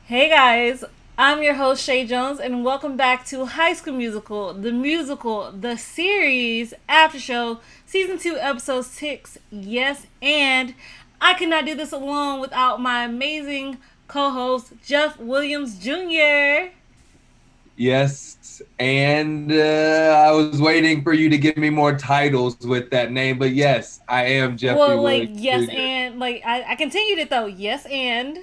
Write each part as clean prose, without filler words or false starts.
Hey guys, I'm your host Chae Jones, and welcome back to High School Musical, the series Aftershow, Season 2, Episode 6. Yes, and I could not do this alone without my amazing co host, Jeff Williams Jr. Yes, and I was waiting for you to give me more titles with that name, but yes, I am Jeffrey Well, Williams yes, Jr. and, I continued it though. Yes, and,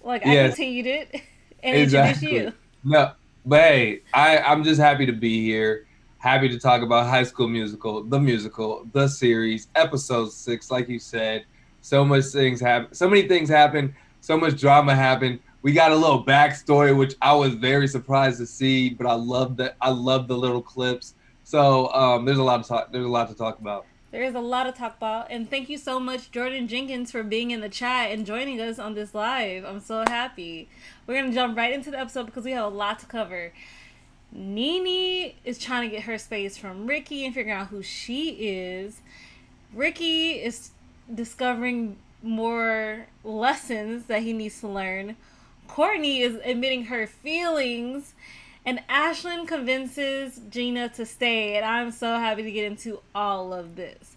I Yes, continued it and introduced exactly. you. No, but hey, I'm just happy to be here. Happy to talk about High School Musical, the series, episode 6. Like you said, so much things happen, so many things happen, so much drama happened. We got a little backstory, which I was very surprised to see, but I love that. I love the little clips. So there's a lot to talk. There's a lot to talk about. There's a lot to talk about, and thank you so much, Jordan Jenkins, for being in the chat and joining us on this live. I'm so happy. We're gonna jump right into the episode because we have a lot to cover. Nini is trying to get her space from Ricky and figuring out who she is. Ricky is discovering more lessons that he needs to learn. Kourtney is admitting her feelings. And Ashlyn convinces Gina to stay. And I'm so happy to get into all of this.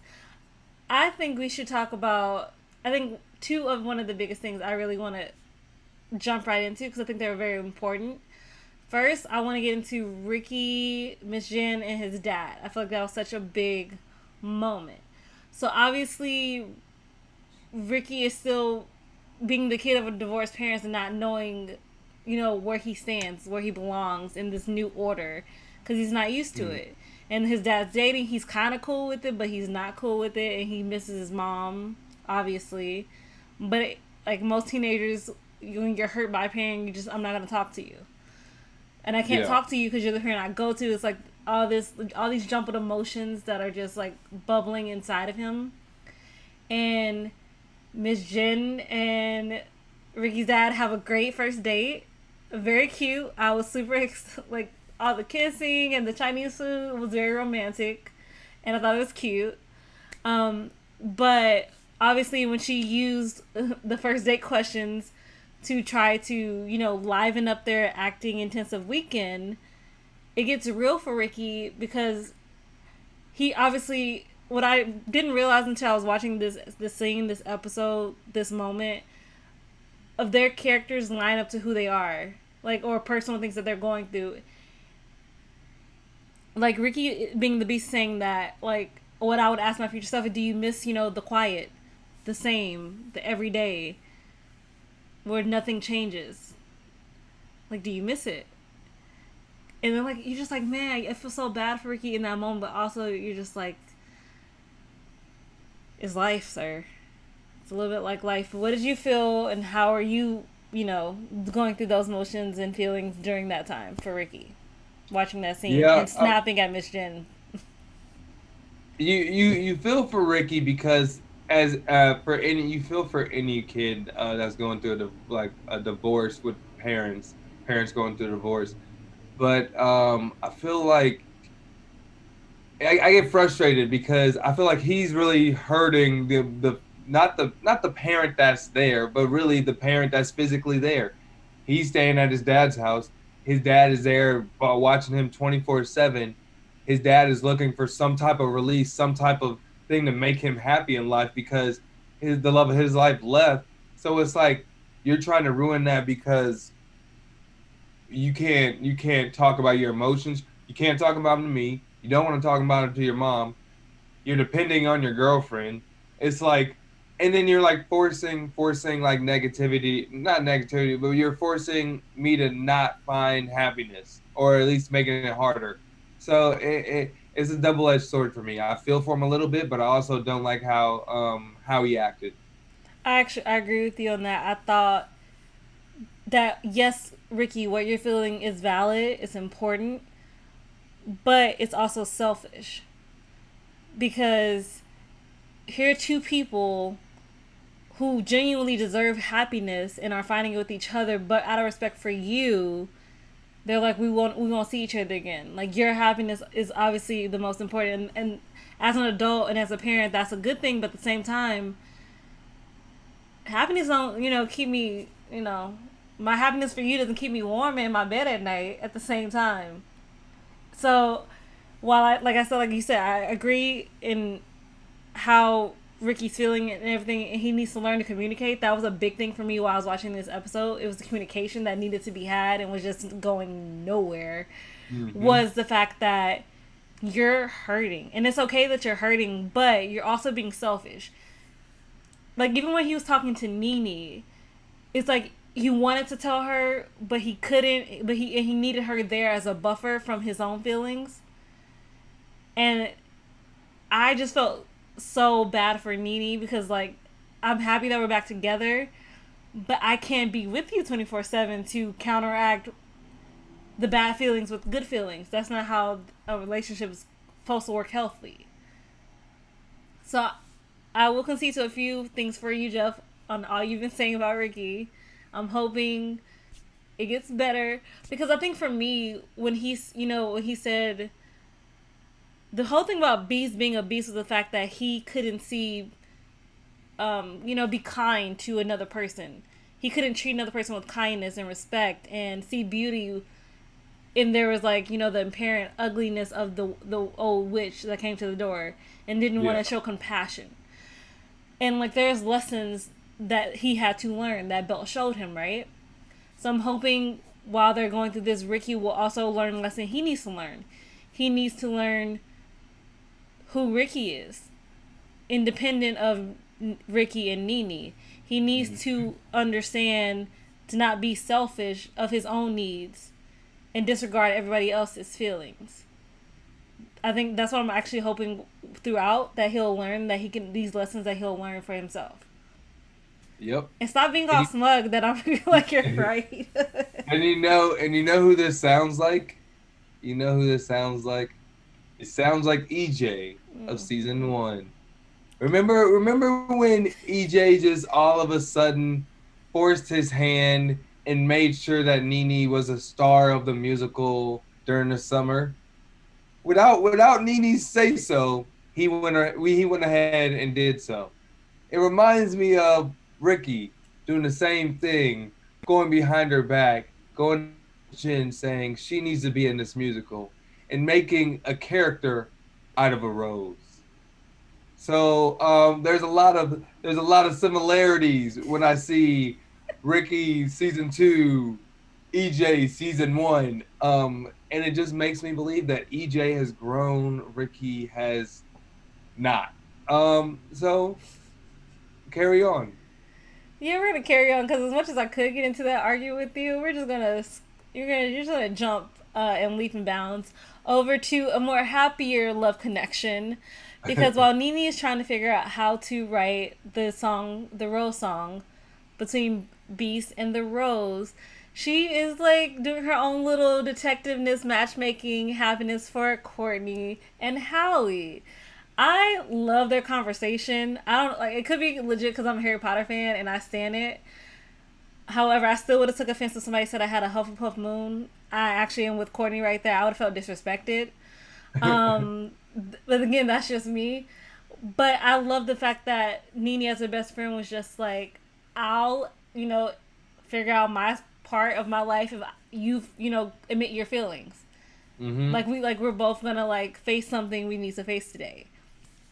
I think we should talk about, I think, two of one of the biggest things I really want to jump right into because I think they're very important. First, I want to get into Ricky, Miss Jenn, and his dad. I feel like that was such a big moment. So obviously, Ricky is still being the kid of a divorced parents and not knowing, where he stands, where he belongs in this new order, because he's not used to Mm. it. And his dad's dating. He's kind of cool with it, but he's not cool with it, and he misses his mom, obviously. But like most teenagers, when you're hurt by a parent, I'm not gonna talk to you, and I can't Yeah. talk to you because you're the parent I go to. It's like all these jumping emotions that are just like bubbling inside of him, and Miss Jenn and Ricky's dad have a great first date. Very cute. I was like all the kissing and the Chinese food was very romantic, and I thought it was cute. But obviously, when she used the first date questions to try to liven up their acting intensive weekend, it gets real for Ricky because he obviously what I didn't realize until I was watching this scene, this episode, this moment of their characters line up to who they are, like or personal things that they're going through. Like Ricky being the beast saying that like what I would ask my future self: do you miss the quiet, the same, the everyday, where nothing changes? Like, do you miss it? And then like you're just like, man, I feel so bad for Ricky in that moment, but also you're just like, it's life, sir. It's a little bit like life. What did you feel, and how are you, going through those motions and feelings during that time for Ricky, watching that scene Yeah. and snapping at Miss Jen? You feel for Ricky because as for any you feel for any kid that's going through like a divorce with parents going through a divorce. But I feel like I get frustrated because I feel like he's really hurting the not the parent that's there, but really the parent that's physically there. He's staying at his dad's house. His dad is there watching him 24/7. His dad is looking for some type of release, some type of thing to make him happy in life because the love of his life left. So it's like you're trying to ruin that because you can't talk about your emotions. You can't talk about them to me. You don't want to talk about it to your mom. You're depending on your girlfriend. It's like, and then you're like forcing like negativity, not negativity, but you're forcing me to not find happiness, or at least making it harder. So it's a double edged sword for me. I feel for him a little bit, but I also don't like how he acted. I agree with you on that. I thought that yes, Ricky, what you're feeling is valid. It's important, but it's also selfish because here are two people who genuinely deserve happiness and are finding it with each other, but out of respect for you, they're like, we won't see each other again. Like your happiness is obviously the most important, and as an adult and as a parent, that's a good thing. But at the same time, happiness don't, keep me, my happiness for you doesn't keep me warm in my bed at night at the same time. So while like I said, like you said, I agree in how Ricky's feeling and everything, and he needs to learn to communicate. That was a big thing for me while I was watching this episode. It was the communication that needed to be had and was just going nowhere. Mm-hmm. Was the fact that you're hurting, and it's okay that you're hurting, but you're also being selfish. Like even when he was talking to Nini, it's like he wanted to tell her, but he couldn't. But he needed her there as a buffer from his own feelings, and I just felt so bad for Nini because like I'm happy that we're back together, but I can't be with you 24/7 to counteract the bad feelings with good feelings. That's not how a relationship is supposed to work healthily. So I will concede to a few things for you, Jeff, on all you've been saying about Ricky. I'm hoping it gets better because I think for me when when he said the whole thing about Beast being a beast was the fact that he couldn't see, be kind to another person. He couldn't treat another person with kindness and respect and see beauty. And there was like, the apparent ugliness of the old witch that came to the door and didn't want to show compassion. And like there's lessons that he had to learn that Belt showed him, right? So I'm hoping while they're going through this, Ricky will also learn a lesson he needs to learn. He needs to learn who Ricky is, independent of Ricky and Nini. He needs to understand to not be selfish of his own needs and disregard everybody else's feelings. I think that's what I'm actually hoping throughout, that he'll learn, that he can, these lessons that he'll learn for himself. Yep. And stop being all smug that I feel like you're right. And you know who this sounds like? You know who this sounds like? It sounds like EJ of season 1. Remember when EJ just all of a sudden forced his hand and made sure that Nini was a star of the musical during the summer? Without Nini's say so, he went ahead and did so. It reminds me of Ricky doing the same thing, going behind her back, going to Jenn saying she needs to be in this musical, and making a character out of a rose. So there's a lot of similarities when I see Ricky season 2, EJ season 1, and it just makes me believe that EJ has grown, Ricky has not. So carry on. Yeah, we're gonna carry on because as much as I could get into that argument with you, you're just gonna jump and leap and bounds over to a more happier love connection. Because while Nini is trying to figure out how to write the Rose song, between Beast and the Rose, she is like doing her own little detectiveness, matchmaking happiness for Kourtney and Howie. I love their conversation. I don't like it. Could be legit because I'm a Harry Potter fan and I stan it. However, I still would have took offense if somebody said I had a Hufflepuff moon. I actually am with Kourtney right there. I would have felt disrespected. But again, that's just me. But I love the fact that Nini as her best friend was just like, I'll, figure out my part of my life if you, admit your feelings. Mm-hmm. We're both gonna face something we need to face today.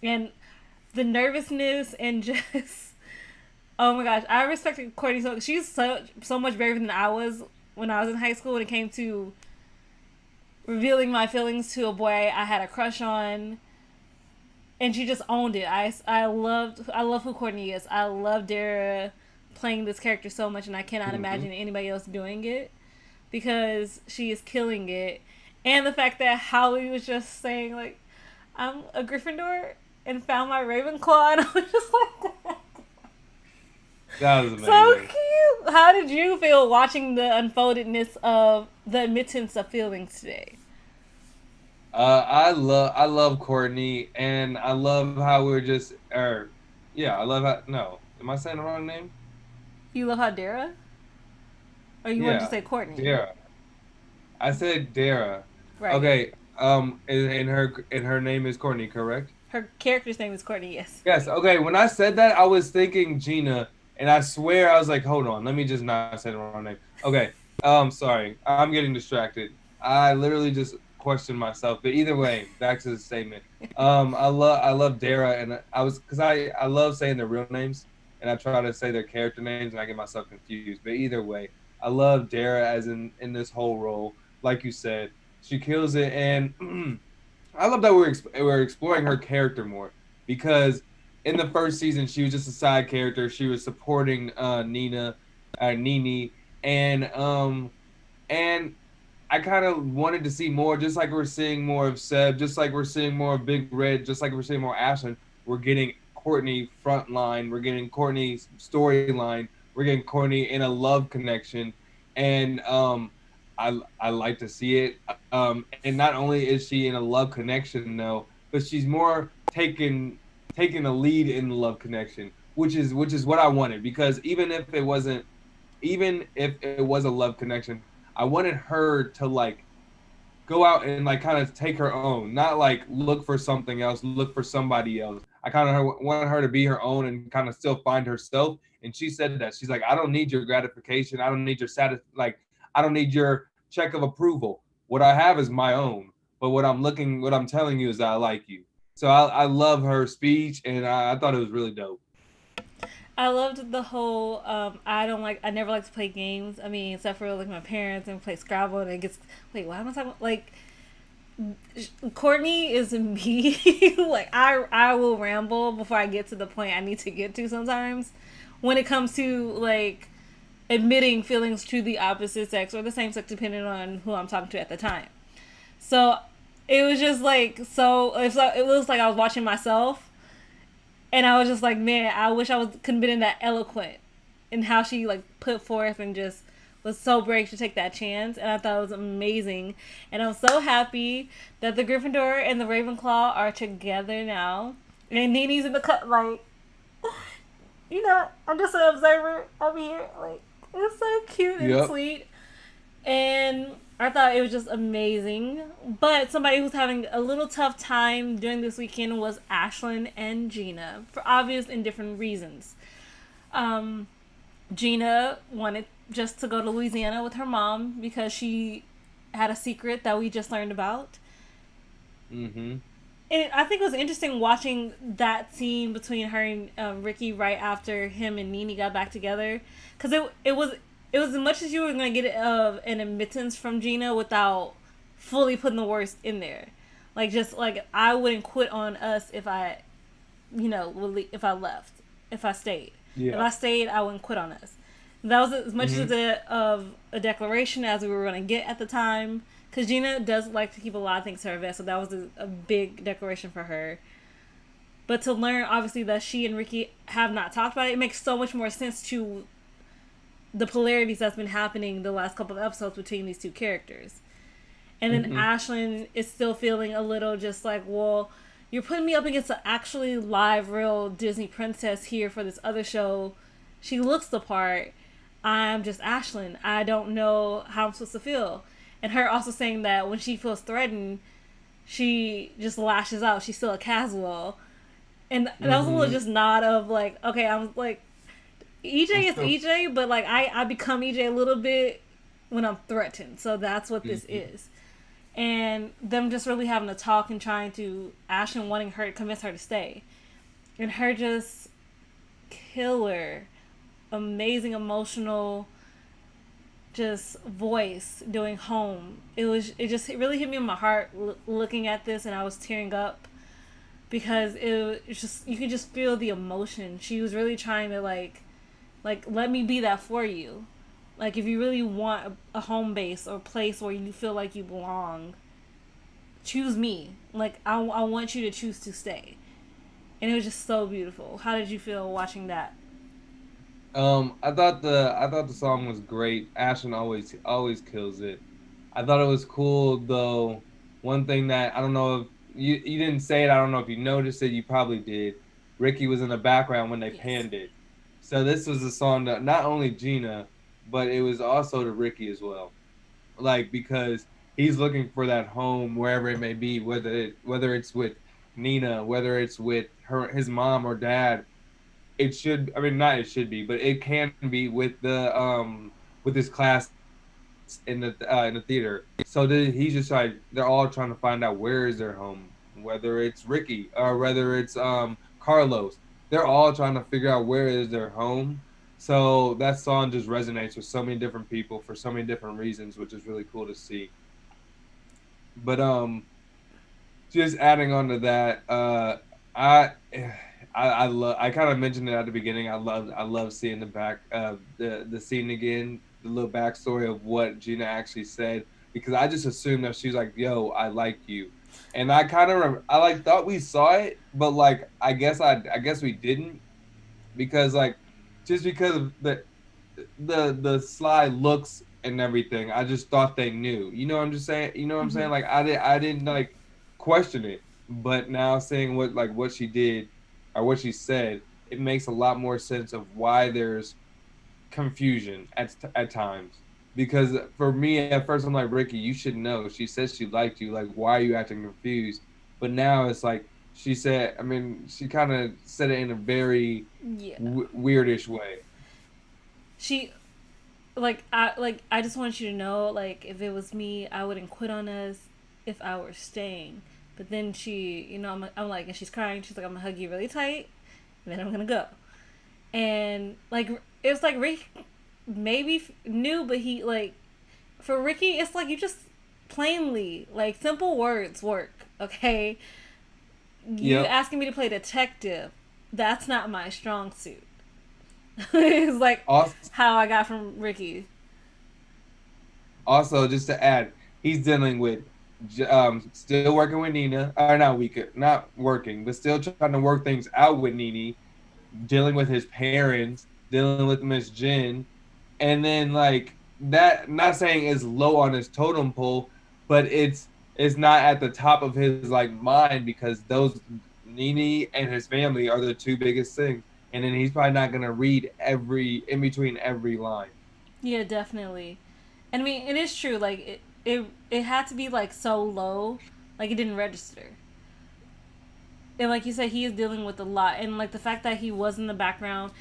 And the nervousness and just, oh my gosh, I respected Kourtney so. She's so much braver than I was when I was in high school when it came to revealing my feelings to a boy I had a crush on, and she just owned it. I love who Kourtney is. I love Dara playing this character so much, and I cannot imagine anybody else doing it because she is killing it. And the fact that Howie was just saying like, I'm a Gryffindor and found my Ravenclaw, and I was just like, that was amazing. So cute. How did you feel watching the unfoldedness of the admittance of feelings today? I love Kourtney, and I love how we're just I love how am I saying the wrong name? You love how Dara? Or you wanted to say Kourtney? Dara. I said Dara. Right. Okay. And her name is Kourtney, correct? Her character's name is Kourtney, yes. Yes. Okay. When I said that, I was thinking Gina, And I swear I was like, hold on, let me just not say the wrong name. Okay, sorry, I'm getting distracted. I literally just questioned myself. But either way, back to the statement. I love Dara, and I love saying their real names, and I try to say their character names, and I get myself confused. But either way, I love Dara as in this whole role. Like you said, she kills it, and I love that we're exploring her character more because in the first season she was just a side character. She was supporting Nini, and I kind of wanted to see more, just like we're seeing more of Seb, just like we're seeing more of Big Red, just like we're seeing more Ashlyn. We're getting Kourtney front line, we're getting Kourtney's storyline, we're getting Kourtney in a love connection, and I like to see it. And not only is she in a love connection though, but she's more taking a lead in the love connection, which is what I wanted because even if it was a love connection, I wanted her to like go out and like kind of take her own, not like look for something else, look for somebody else. I kind of wanted her to be her own and kind of still find herself. And she said that she's like, I don't need your gratification. I don't need your I don't need your check of approval. What I have is my own. But what I'm telling you is that I like you. So I love her speech, and I thought it was really dope. I loved the whole. I never like to play games. I mean, except for like my parents and play Scrabble, and it gets. Wait, what am I talking about? Like, Kourtney is me. Like, I will ramble before I get to the point I need to get to sometimes. When it comes to like admitting feelings to the opposite sex or the same sex, depending on who I'm talking to at the time. So it was just like it was like I was watching myself, and I was just like, man, I wish I was could have been that eloquent in how she like put forth and just was so brave to take that chance, and I thought it was amazing. And I'm so happy that the Gryffindor and the Ravenclaw are together now, and Nini's in the cut. Like, I'm just an observer over here. Like, it's so cute and Yep. sweet, and I thought it was just amazing. But somebody who's having a little tough time during this weekend was Ashlyn and Gina for obvious and different reasons. Um, Gina wanted just to go to Louisiana with her mom because she had a secret that we just learned about. Mm-hmm. And I think it was interesting watching that scene between her and Ricky right after him and Nini got back together, because it was as much as you were gonna get of an admittance from Gina without fully putting the worst in there. Like, just like, I wouldn't quit on us if I, if I left, if I stayed. If Yeah. I stayed, I wouldn't quit on us. That was as much Mm-hmm. of a declaration as we were going to get at the time. Because Gina does like to keep a lot of things to her vest, so that was a big declaration for her. But to learn, obviously, that she and Ricky have not talked about it, it makes so much more sense to the polarities that's been happening the last couple of episodes between these two characters. And then Mm-hmm. Ashlyn is still feeling a little just like, well, you're putting me up against an actually live, real Disney princess here for this other show. She looks the part. I'm just Ashlyn. I don't know how I'm supposed to feel. And her also saying that when she feels threatened, she just lashes out. She's still a casual. And that was a little Mm-hmm. just nod of like, okay, I'm like, I'm EJ is still. EJ, but like I become EJ a little bit when I'm threatened. So that's what this Mm-hmm. is. And them just really having to talk and trying to Ashlyn wanting her to convince her to stay. And her just killer, amazing emotional just voice doing home. It really hit me in my heart looking at this, and I was tearing up because it's just, you could just feel the emotion. She was really trying to like let me be that for you. Like, if you really want a home base or place where you feel like you belong, choose me. Like, I want you to choose to stay. And it was just so beautiful. How did you feel watching that? I thought the song was great. Ashton always kills it. I thought it was cool though. One thing that I don't know if you didn't say it. I don't know if you noticed it. You probably did. Ricky was in the background when they Yes. panned it. So this was a song that not only Gina, but it was also to Ricky as well. Like, because he's looking for that home wherever it may be, whether it's with Nina, whether it's with his mom or dad, it should. I mean, not it should be, but it can be with his class in the theater. So he's just like they're all trying to find out where is their home, whether it's Ricky or whether it's Carlos. They're all trying to figure out where is their home. So that song just resonates with so many different people for so many different reasons, which is really cool to see. But just adding on to that, I I love. I kind of mentioned it at the beginning. I love seeing the scene again, the little backstory of what Gina actually said because I just assumed that she's like, "Yo, I like you," and I kind of I like thought we saw it, but like I guess we didn't because like just because of the sly looks and everything. I just thought they knew. You know what I'm just saying? You know what I'm saying? Mm-hmm. Like I didn't like question it, but now seeing what she did or what she said, it makes a lot more sense of why there's confusion at times. Because for me at first I'm like Ricky, you should know. She says she liked you. Like why are you acting confused? But now it's like she said. I mean, she kind of said it in a very Yeah. weirdish way. She like I just want you to know, like, if it was me, I wouldn't quit on us if I were staying. But then she, I'm like, and she's crying. She's like, I'm gonna hug you really tight, and then I'm gonna go. And like, it was like Rick maybe knew, but he like for Ricky, it's like you just plainly like simple words work. Okay, you Yep. asking me to play detective, that's not my strong suit. It's like Also, how I got from Ricky. Also, just to add, he's dealing with still working with Nina, or not working, but still trying to work things out with Nini, dealing with his parents, dealing with Miss Jenn, and then like that. Not saying is low on his totem pole, but it's not at the top of his like mind because those Nini and his family are the two biggest things, and then he's probably not gonna read every in between every line. Yeah, definitely. And I mean, it is true. Like it had to be like so low, like it didn't register. And like you said, he is dealing with a lot, and like the fact that he was in the background.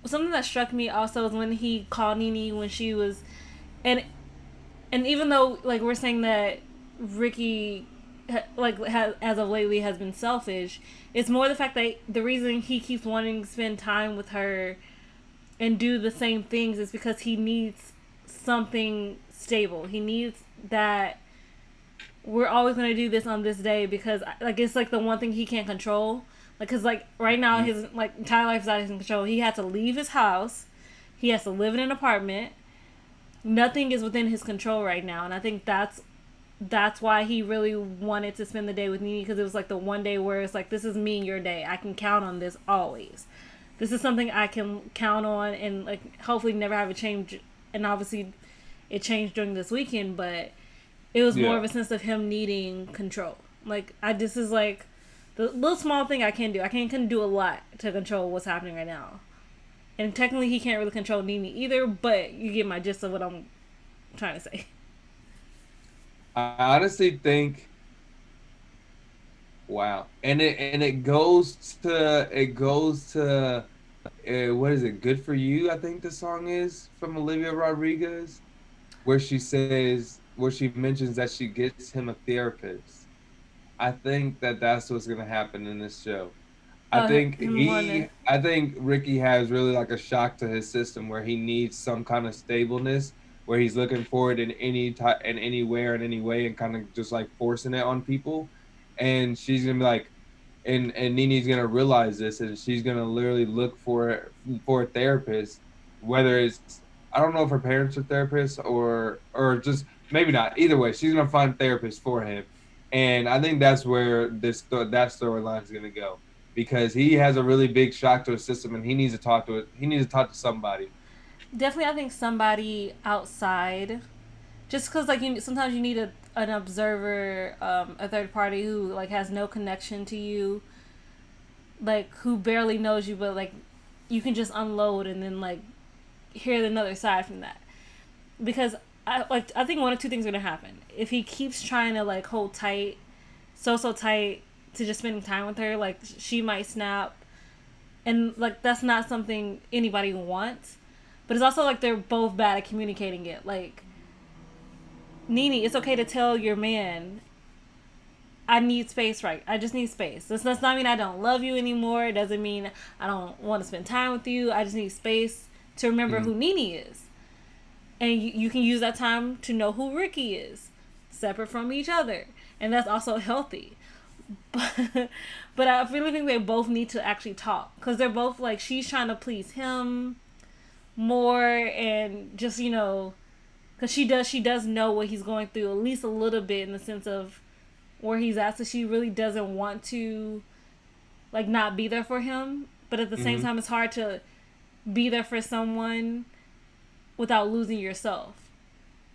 Something that struck me also is when he called Nini when she was, and even though like we're saying that Ricky, as of lately has been selfish, it's more the fact that the reason he keeps wanting to spend time with her and do the same things is because he needs something stable. He needs that we're always going to do this on this day because like it's like the one thing he can't control. Like cuz like right now Mm-hmm. his like entire life is out of his control. He had to leave his house. He has to live in an apartment. Nothing is within his control right now, and I think that's why he really wanted to spend the day with Nini because it was like the one day where it's like this is me and your day. I can count on this always. This is something I can count on and like hopefully never have a change. And obviously, it changed during this weekend, but it was more Yeah. of a sense of him needing control. Like this is like the little small thing I can do. I can't do a lot to control what's happening right now. And technically, he can't really control Nini either. But you get my gist of what I'm trying to say. I honestly think wow, and it goes to what is it? Good for you, I think the song is from Olivia Rodriguez, where she mentions that she gets him a therapist. I think that that's what's gonna happen in this show. Him wanting I think Ricky has really like a shock to his system where he needs some kind of stableness where he's looking for it in any time and anywhere in any way and kind of just like forcing it on people. And she's gonna be like, and Nini's gonna realize this, and she's gonna literally look for a therapist, whether it's I don't know if her parents are therapists or just maybe not. Either way, she's gonna find a therapist for him, and I think that's where that storyline is gonna go because he has a really big shock to his system, and he needs to talk to it. He needs to talk to somebody. definitely. I think somebody outside, just because like sometimes you need an observer, a third party who like has no connection to you, like who barely knows you, but like you can just unload and then like hear another side from that. Because I think one of two things are gonna happen. If he keeps trying to like hold tight, so tight to just spending time with her, like she might snap, And like that's not something anybody wants. But it's also like they're both bad at communicating it. Like Nini, it's okay to tell your man, I need space, right? I just need space. This does not mean I don't love you anymore. It doesn't mean I don't want to spend time with you. I just need space to remember who Nini is. And you can use that time to know who Ricky is, separate from each other. And that's also healthy. But I really think they both need to actually talk. Because they're both like, she's trying to please him more. And just, you know, because she does know what he's going through, at least a little bit, in the sense of where he's at. So she really doesn't want to, like, not be there for him. But at the same time, it's hard to be there for someone without losing yourself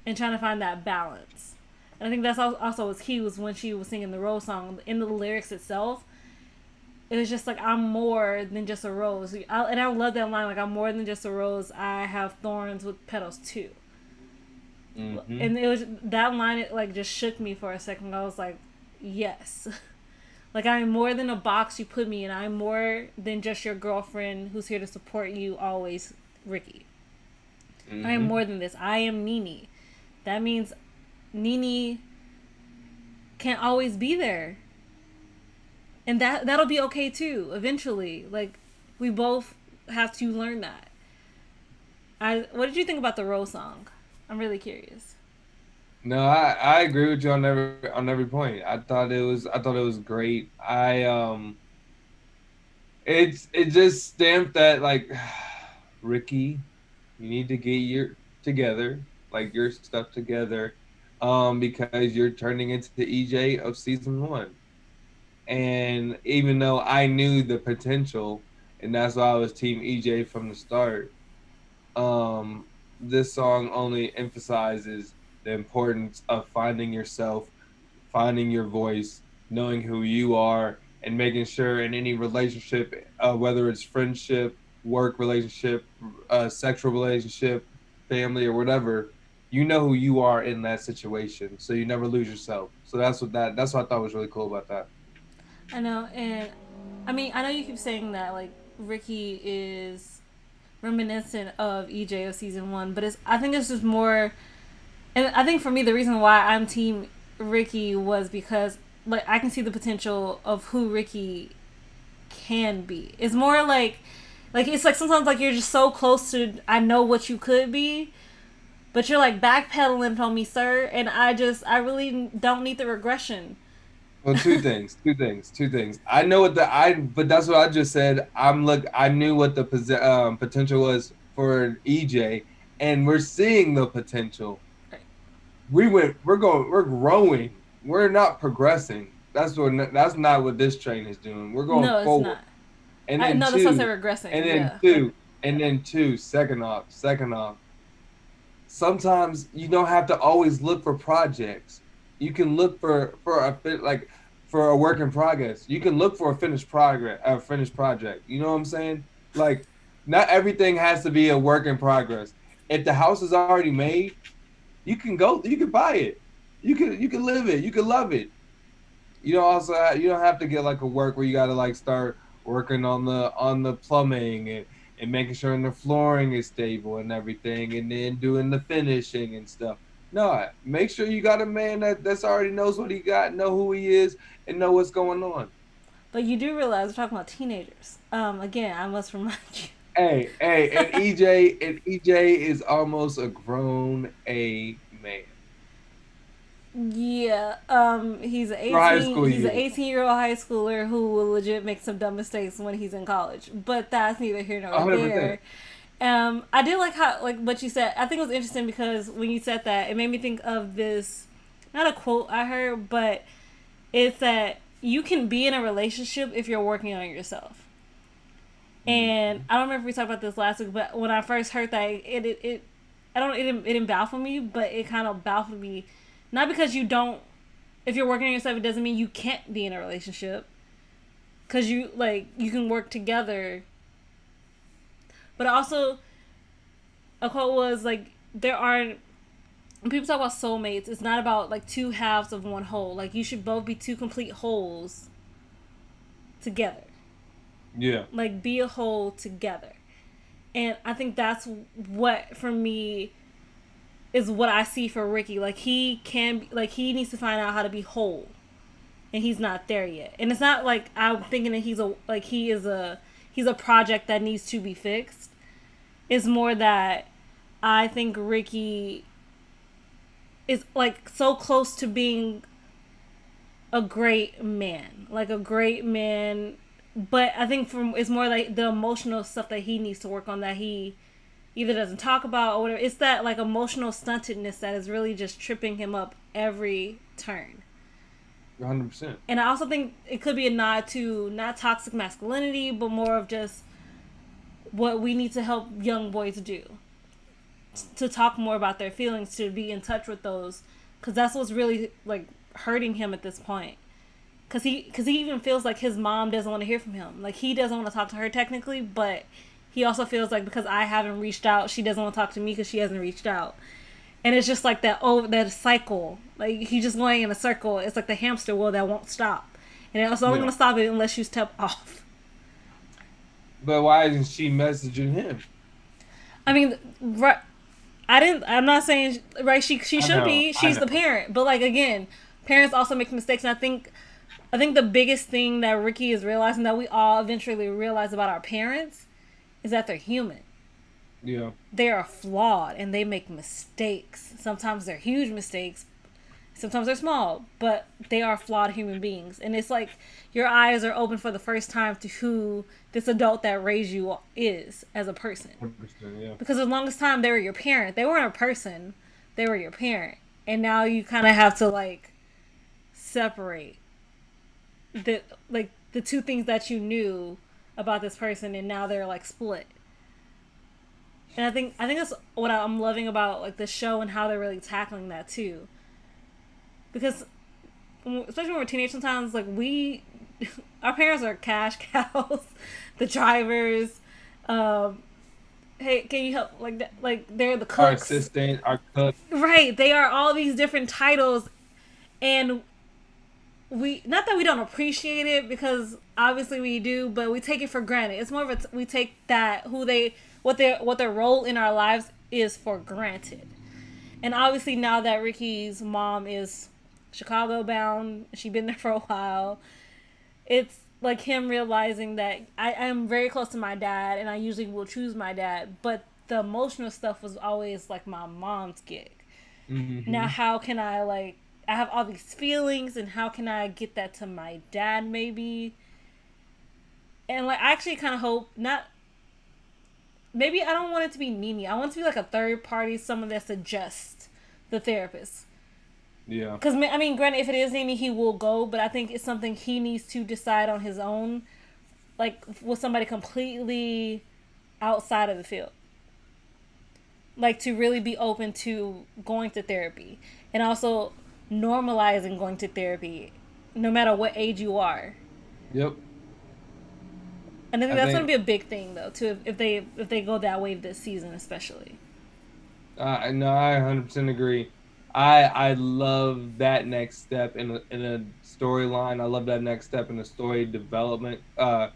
and trying to find that balance. And I think that's also was key, was when she was singing the rose song. In the lyrics itself, it was just like, I'm more than just a rose. And I love that line, like, I'm more than just a rose. I have thorns with petals too. Mm-hmm. And it was that line, it like just shook me for a second. I was like, yes. Like, I'm more than a box you put me in. I'm more than just your girlfriend who's here to support you always, Ricky. Mm-hmm. I am more than this. I am Nini. That means Nini can't always be there. And that'll be okay too, eventually. Like, we both have to learn that. What did you think about the Rose song? I'm really curious. No, I agree with you on every point. I thought it was great. It just stamped that, like, Ricky, you need to get your stuff together, because you're turning into the EJ of season 1. And even though I knew the potential, and that's why I was team EJ from the start, this song only emphasizes the importance of finding yourself, finding your voice, knowing who you are, and making sure in any relationship, whether it's friendship, work relationship, sexual relationship, family, or whatever, you know who you are in that situation, so you never lose yourself. So that's what I thought was really cool about that. I know, and I mean, I know you keep saying that, like, Ricky is reminiscent of EJ of season 1, but I think it's just more, and I think for me the reason why I'm team Ricky was because, like, I can see the potential of who Ricky can be. It's more like it's like sometimes, like, you're just so close to, I know what you could be, but you're like backpedaling on me, sir, and I really don't need the regression. Well, two things. I know but that's what I just said. I knew what the potential was for EJ, and we're seeing the potential. We're growing. We're not progressing. That's not what this train is doing. We're going forward. It's not. And then that's what they're regressing. And then two. Second off. Sometimes you don't have to always look for projects. You can look for a work in progress. You can look for a finished project. You know what I'm saying? Like, not everything has to be a work in progress. If the house is already made, you can buy it. You can live it. You can love it. You don't have to get like a work where you got to like start working on the plumbing and making sure the flooring is stable and everything, and then doing the finishing and stuff. No, make sure you got a man that's already knows what he got, know who he is, and know what's going on. But you do realize we're talking about teenagers. Again, I must remind you. Hey, and EJ is almost a grown man. Yeah, he's an 18-year-old high schooler who will legit make some dumb mistakes when he's in college. But that's neither here nor 100%. There. I did like how, like, what you said. I think it was interesting because when you said that, it made me think of this, not a quote I heard, but it's that you can be in a relationship if you're working on yourself. And I don't remember if we talked about this last week, but when I first heard that, it didn't baffle me, but it kind of baffled me. Not because if you're working on yourself, it doesn't mean you can't be in a relationship. Because you can work together. But also, a quote was, like, when people talk about soulmates, it's not about, like, two halves of one whole. Like, you should both be two complete wholes together. Yeah. like be a whole together. And I think that's what for me is what I see for Ricky. Like he can like he needs to find out how to be whole, and he's not there yet. And it's not like I'm thinking that he's a project that needs to be fixed. It's more that I think Ricky is like so close to being a great man, like a great man. But I think from it's more like the emotional stuff that he needs to work on that he either doesn't talk about or whatever. It's that like emotional stuntedness that is really just tripping him up every turn. 100%. And I also think it could be a nod to not toxic masculinity, but more of just what we need to help young boys do to talk more about their feelings, to be in touch with those, because that's what's really like hurting him at this point. Because he even feels like his mom doesn't want to hear from him. Like he doesn't want to talk to her technically, but he also feels like because I haven't reached out, she doesn't want to talk to me because she hasn't reached out. And it's just like that cycle. Like he's just going in a circle. It's like the hamster wheel that won't stop, and it's only going to stop it unless you step off. But why isn't she messaging him? I mean, right? I'm not saying right. She should be. She's the parent, but like again, parents also make mistakes, and I think the biggest thing that Ricky is realizing that we all eventually realize about our parents is that they're human. Yeah. They are flawed and they make mistakes. Sometimes they're huge mistakes. Sometimes they're small, but they are flawed human beings. And it's like your eyes are open for the first time to who this adult that raised you is as a person. 100%, yeah. Because for the longest time, they were your parent. They weren't a person. They were your parent. And now you kind of have to like separate the two things that you knew about this person, and now they're like split. And I think that's what I'm loving about like the show and how they're really tackling that too. Because especially when we're teenagers, sometimes like our parents are cash cows, the drivers. Hey, can you help? Like that, like they're the cooks, our assistant, our cook. Right, they are all these different titles, and we not that we don't appreciate it because obviously we do, but we take it for granted. It's more of we take that what their role in our lives is for granted. And obviously now that Ricky's mom is Chicago bound, she's been there for a while. It's like him realizing that I am very close to my dad, and I usually will choose my dad, but the emotional stuff was always like my mom's gig. Mm-hmm. Now how can I have all these feelings, and how can I get that to my dad maybe? And like I actually kind of hope not. Maybe I don't want it to be Nini. I want it to be like a third party, someone that suggests the therapist. Yeah. Because I mean, granted, if it is Nini, he will go, but I think it's something he needs to decide on his own, like with somebody completely outside of the field. Like to really be open to going to therapy, and also normalizing going to therapy, no matter what age you are. Yep. And I think that's going to be a big thing, though, too, if they go that way this season, especially. No, I 100% agree. I love that next step in a storyline. I love that next step in a story development, a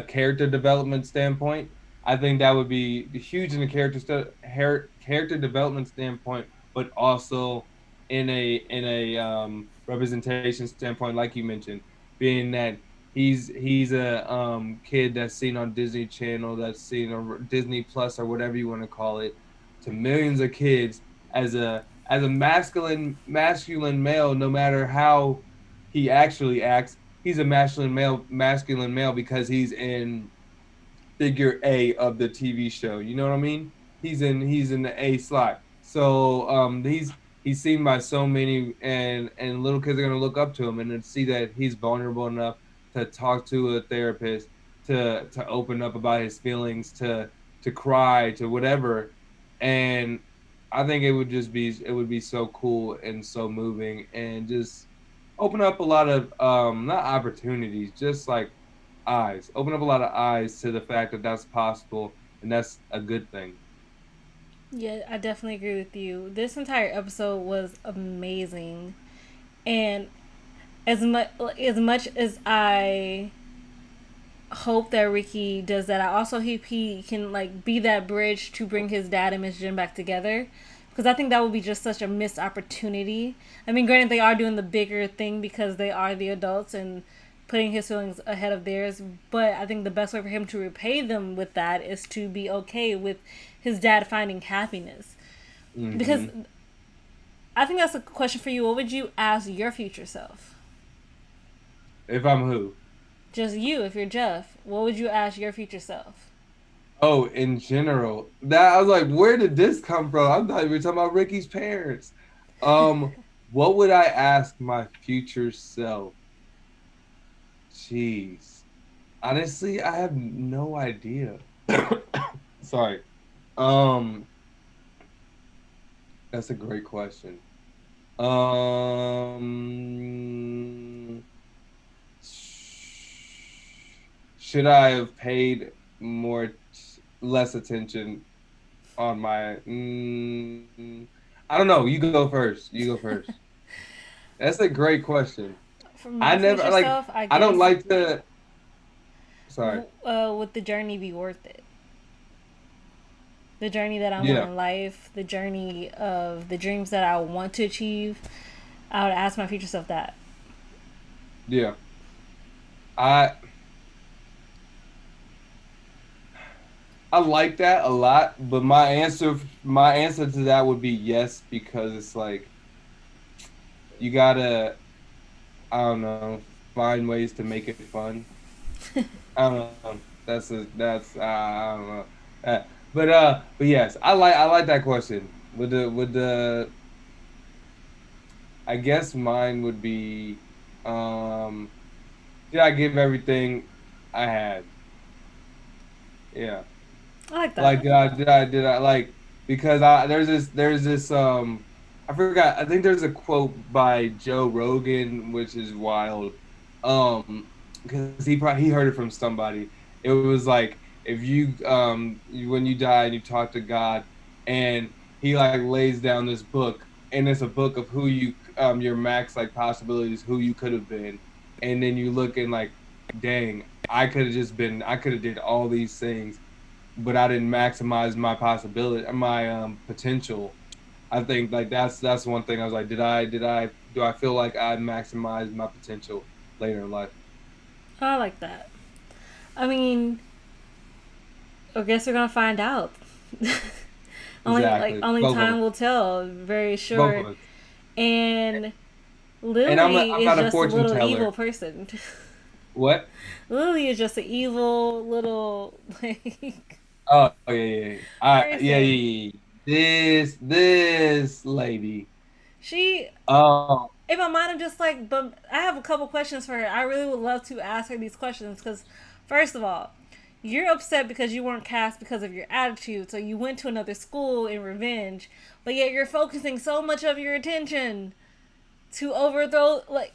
character development standpoint. I think that would be huge in a character development standpoint, but also in a representation standpoint, like you mentioned, being that he's a kid that's seen on Disney Channel, that's seen on Disney Plus or whatever you want to call it, to millions of kids as a masculine male. No matter how he actually acts, he's a masculine male because he's in figure A of the TV show. You know what I mean? He's in the A slot. So he's seen by so many, and little kids are gonna look up to him and see that he's vulnerable enough to talk to a therapist, to open up about his feelings, to cry, to whatever. And I think it would be so cool and so moving, and just open up a lot of not opportunities, just like eyes. Open up a lot of eyes to the fact that that's possible, and that's a good thing. Yeah, I definitely agree with you. This entire episode was amazing, and as much as I hope that Ricky does that. I also hope he can like be that bridge to bring his dad and Miss Jen back together, because I think that would be just such a missed opportunity. I mean, granted, they are doing the bigger thing because they are the adults and putting his feelings ahead of theirs, but I think the best way for him to repay them with that is to be okay with his dad finding happiness. Because Mm-hmm. I think that's a question for you. What would you ask your future self? If I'm who? Just you, if you're Jeff, what would you ask your future self? Oh, in general. That I was like, where did this come from? I thought we were talking about Ricky's parents. Um, what would I ask my future self? Jeez. Honestly, I have no idea. Sorry. Um, that's a great question. Um, should I have paid less attention on my? I don't know. You go first. You go first. That's a great question. For I my never future like. self, I I don't guess, like to. Sorry. would the journey be worth it? The journey that I'm on Yeah. in life, the journey of the dreams that I want to achieve, I would ask my future self that. Yeah. I I like that a lot, but my answer to that would be yes because it's like you gotta I don't know find ways to make it fun. I don't know. I don't know. But yes, I like that question. With the I guess mine would be um did I give everything I had? Yeah. I like Like that. did I like because I there's this I forgot I think there's a quote by Joe Rogan which is wild because he heard it from somebody. It was like if when you die and you talk to God and he like lays down this book and it's a book of who you your max like possibilities who you could have been, and then you look and like dang I could have did all these things but I didn't maximize my possibility, my potential. I think like that's one thing I was like, do I feel like I maximized my potential later in life? I like that. I mean, I guess we're gonna find out. Exactly, Only both of time us, will tell. Very both sure. of us. And And Lily I'm is not a just a fortune little teller. evil person. What? Lily is just an evil little like Oh yeah, yeah, yeah. Yeah, yeah, person. yeah. This lady. She Oh, in my mind I'm just like, but I have a couple questions for her. I really would love to ask her these questions because first of all, you're upset because you weren't cast because of your attitude, so you went to another school in revenge, but yet you're focusing so much of your attention to overthrow like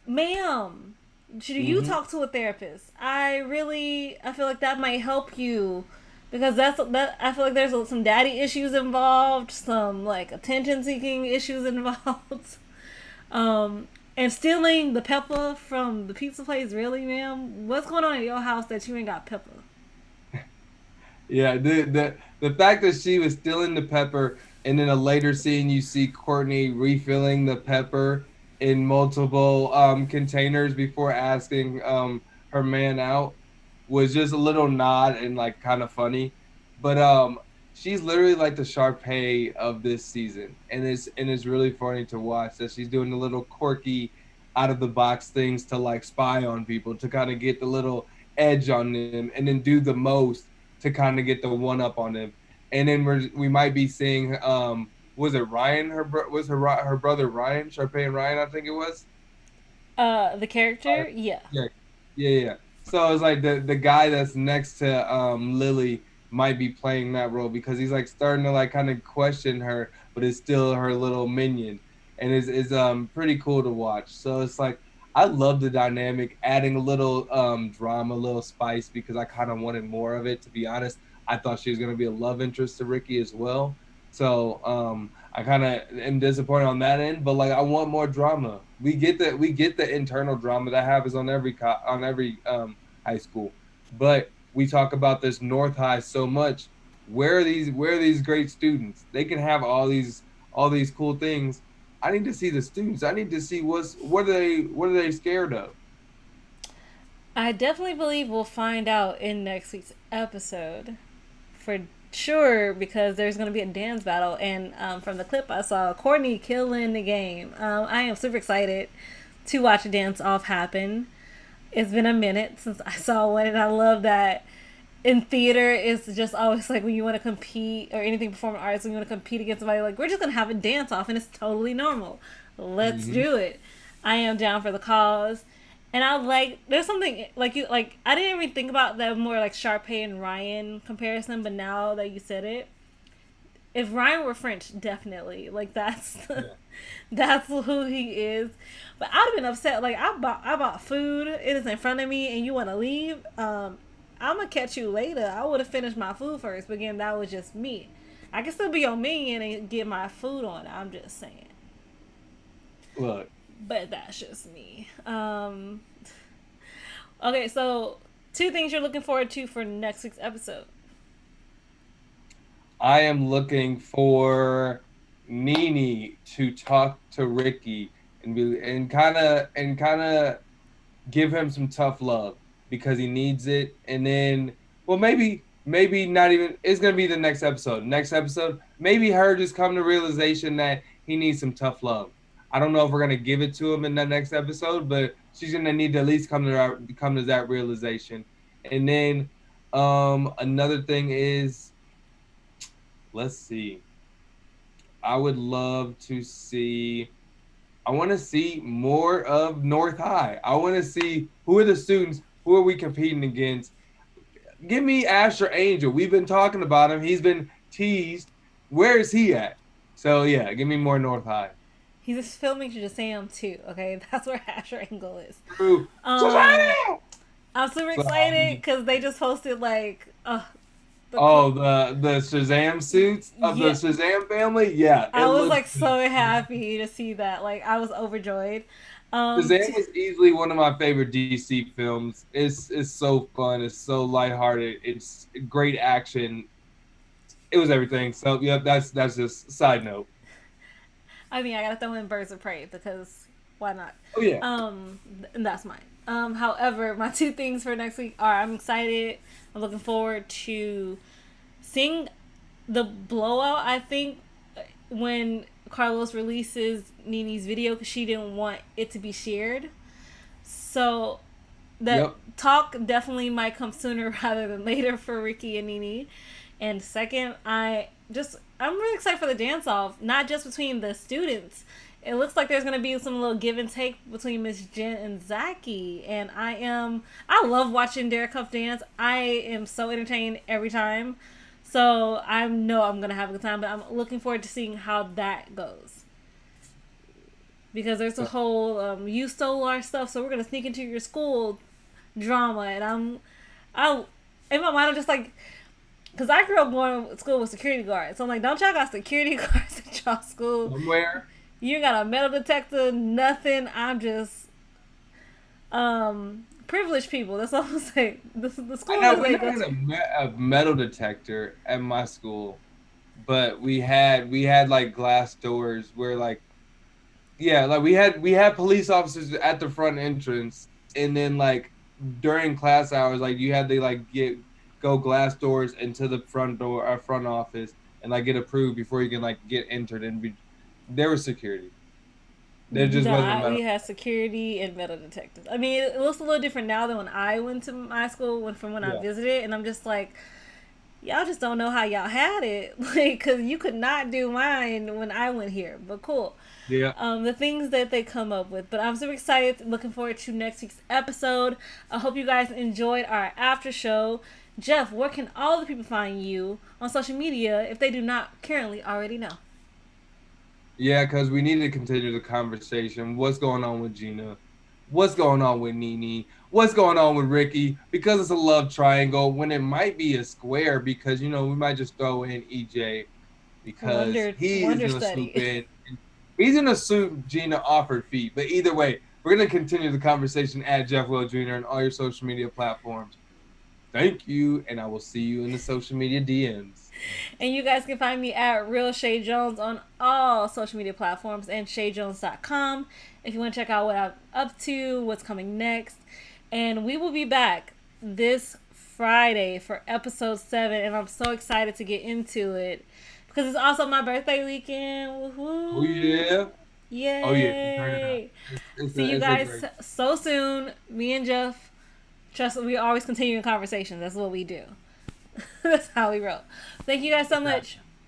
ma'am, should you mm-hmm. talk to a therapist? I feel like that might help you because that I feel like there's some daddy issues involved, some like attention seeking issues involved. Um, and stealing the pepper from the pizza place, really, ma'am? What's going on in your house that you ain't got pepper? Yeah, the fact that she was stealing the pepper, and then a later scene you see Kourtney refilling the pepper in multiple containers before asking her man out was just a little nod and like kind of funny. But she's literally like the Sharpay of this season, and it's really funny to watch that she's doing the little quirky out of the box things to like spy on people to kind of get the little edge on them, and then do the most to kind of get the one up on them. And then we might be seeing was it Ryan was her brother Ryan Sharpay and Ryan I think it was. The character, yeah. Yeah, yeah. So it's like the guy that's next to Lily might be playing that role because he's like starting to like kind of question her, but it's still her little minion, and is pretty cool to watch. So it's like I love the dynamic, adding a little drama, a little spice because I kind of wanted more of it. To be honest, I thought she was gonna be a love interest to Ricky as well. So I kind of am disappointed on that end, but like I want more drama. We get the internal drama that happens on every high school. But we talk about this North High so much. Where are these great students? They can have all these cool things. I need to see the students. I need to see what are they scared of. I definitely believe we'll find out in next week's episode for sure because there's going to be a dance battle. And from the clip I saw, Kourtney killing the game. I am super excited to watch a dance off happen. It's been a minute since I saw one, and I love that in theater it's just always like when you want to compete or anything performing arts when you want to compete against somebody, like we're just gonna have a dance off and it's totally normal. Let's do it. I am down for the cause. And I like there's something like I didn't even think about that more like Sharpay and Ryan comparison, but now that you said it, if Ryan were French, definitely like that's that's who he is. But I'd have been upset. Like I bought food, it is in front of me, and you want to leave. I'm gonna catch you later. I would have finished my food first, but again, that was just me. I can still be on minion and get my food on. I'm just saying. Look, But that's just me. Okay, so 2 things you're looking forward to for next week's episode. I am looking for Nini to talk to Ricky and kind of give him some tough love because he needs it. And then, well, maybe not even. It's gonna be the next episode. Next episode, maybe her just come to realization that he needs some tough love. I don't know if we're gonna give it to him in the next episode, but she's gonna need to at least come to that realization. And then, another thing is, let's see. I would love to see. I want to see more of North High. I want to see who are the students, who are we competing against. Give me Asher Angel. We've been talking about him. He's been teased. Where is he at? So yeah, give me more North High. He's just filming Shazam too. Okay, that's where Asher Angle is. True. I'm super excited because they just posted like the Shazam suits of the Shazam family. Yeah, I was like so happy to see that. Like I was overjoyed. Shazam is easily one of my favorite DC films. It's so fun. It's so lighthearted. It's great action. It was everything. So yeah, that's just a side note. I mean, I gotta throw in Birds of Prey because why not? Oh yeah. And that's mine. However, my 2 things for next week are I'm excited. I'm looking forward to seeing the blowout. I think when Carlos releases Nini's video because she didn't want it to be shared. So that talk definitely might come sooner rather than later for Ricky and Nini. And second, I'm really excited for the dance off, not just between the students. It looks like there's gonna be some little give and take between Miss Jenn and Zachy, and I love watching Derek Huff dance. I am so entertained every time, so I know I'm gonna have a good time. But I'm looking forward to seeing how that goes because there's a whole you stole our stuff, so we're gonna sneak into your school drama, and I in my mind I'm just like. Because I grew up going to school with security guards. So I'm like, don't y'all got security guards at y'all school? Somewhere. You got a metal detector, nothing. I'm just privileged people. That's all I'm saying. The school I know we had a metal detector at my school, but we had like glass doors where like like we had police officers at the front entrance, and then like during class hours like you had to like go glass doors into the front door, our front office, and like get approved before you can like get entered. And there was security. There just wasn't. We had security and metal detectors. I mean, it looks a little different now than when I went to my school, from when I visited, and I'm just like, y'all just don't know how y'all had it, like, because you could not do mine when I went here. But cool. Yeah. The things that they come up with. But I'm super excited. Looking forward to next week's episode. I hope you guys enjoyed our after show. Jeff, where can all the people find you on social media if they do not currently already know? Yeah, because we need to continue the conversation. What's going on with Gina? What's going on with Nini? What's going on with Ricky? Because it's a love triangle when it might be a square because, we might just throw in EJ because he's going to swoop in. He's going to swoop Gina off her feet. But either way, We're gonna continue the conversation at Jeff Will Jr. on all your social media platforms. Thank you, and I will see you in the social media DMs. And you guys can find me at Real Chae Jones on all social media platforms and ChaeJones.com if you want to check out what I'm up to, what's coming next. And we will be back this Friday for episode 7, and I'm so excited to get into it because it's also my birthday weekend. Woohoo! Oh yeah! Yay! Oh yeah! See you guys so soon. Me and Jeff, trust we always continue in conversations. That's what we do. That's how we roll. Thank you guys so much.